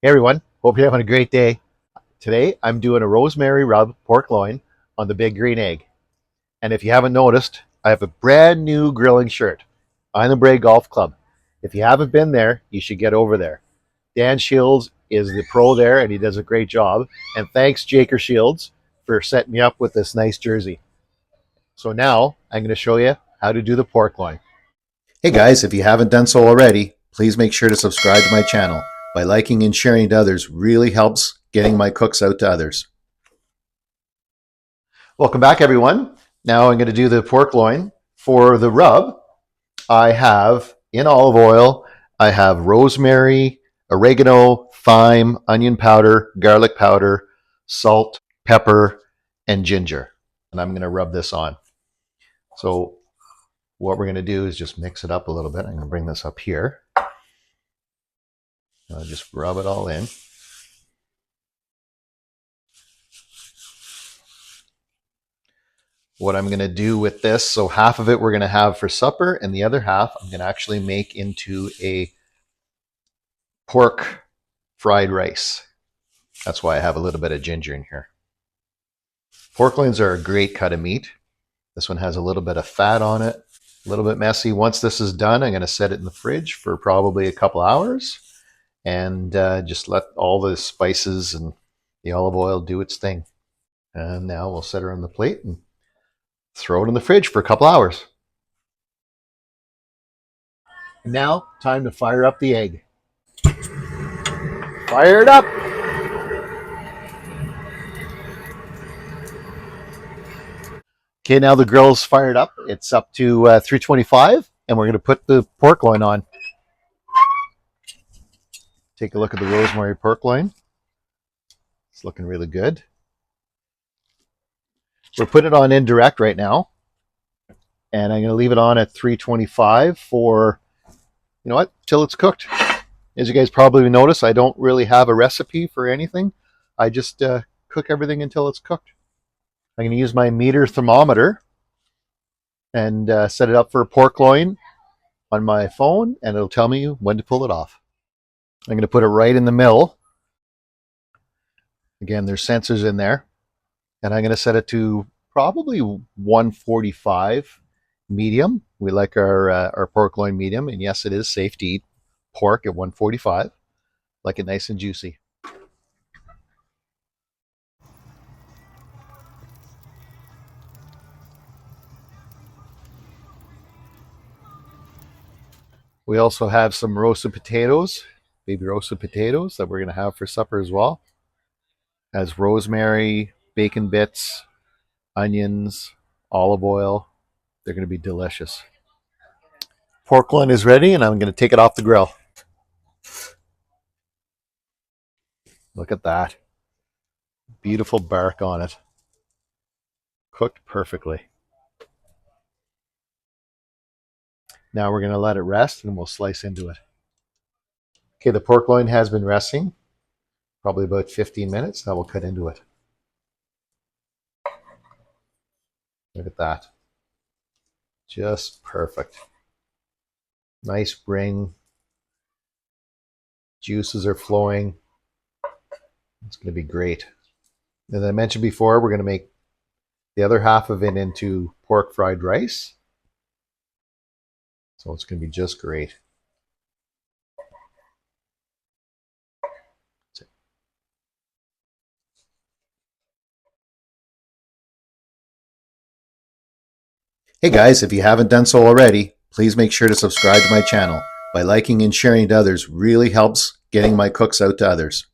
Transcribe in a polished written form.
Hey everyone, hope you're having a great day. Today I'm doing a rosemary rub pork loin on the big green egg. And if you haven't noticed, I have a brand new grilling shirt on the Bray Golf Club. If you haven't been there, you should get over there. Dan Shields is the pro there and he does a great job. And thanks Jaker Shields for setting me up with this nice jersey. So now I'm going to show you how to do the pork loin. Hey guys, if you haven't done so already, please make sure to subscribe to my channel. By liking and sharing to others really helps getting my cooks out to others. Welcome back everyone. Now I'm going to do the pork loin. For the rub, I have in olive oil, I have rosemary, oregano, thyme, onion powder, garlic powder, salt, pepper, and ginger. And I'm going to rub this on. So what we're going to do is just mix it up a little bit. I'm going to bring this up here. I'll just rub it all in. What I'm going to do with this, so half of it we're going to have for supper, and the other half I'm going to actually make into a pork fried rice. That's why I have a little bit of ginger in here. Pork loins are a great cut of meat. This one has a little bit of fat on it, a little bit messy. Once this is done, I'm going to set it in the fridge for probably a couple hours and just let all the spices and the olive oil do its thing. And now we'll set her on the plate and throw it in the fridge for a couple hours. And now, time to fire up the egg. Fire it up! Okay, now the grill's fired up. It's up to 325, and we're going to put the pork loin on. Take a look at the rosemary pork loin. It's looking really good. We're putting it on indirect right now, and I'm going to leave it on at 325 for, you know what, till it's cooked. As you guys probably notice, I don't really have a recipe for anything. I just cook everything until it's cooked. I'm going to use my meter thermometer and set it up for a pork loin on my phone, and it'll tell me when to pull it off. I'm going to put it right in the middle. Again, there's sensors in there. And I'm going to set it to probably 145 medium. We like our pork loin medium. And yes, it is safe to eat pork at 145. Like it nice and juicy. We also have some roasted potatoes, baby roasted potatoes that we're going to have for supper as well. Has rosemary, bacon bits, onions, olive oil. They're going to be delicious. Pork loin is ready, and I'm going to take it off the grill. Look at that. Beautiful bark on it. Cooked perfectly. Now we're going to let it rest, and we'll slice into it. Okay, the pork loin has been resting, probably about 15 minutes. Now we'll cut into it. Look at that. Just perfect. Nice ring. Juices are flowing. It's going to be great. As I mentioned before, we're going to make the other half of it into pork fried rice. So it's going to be just great. Hey guys, if you haven't done so already, please make sure to subscribe to my channel. By liking and sharing to others really helps getting my cooks out to others.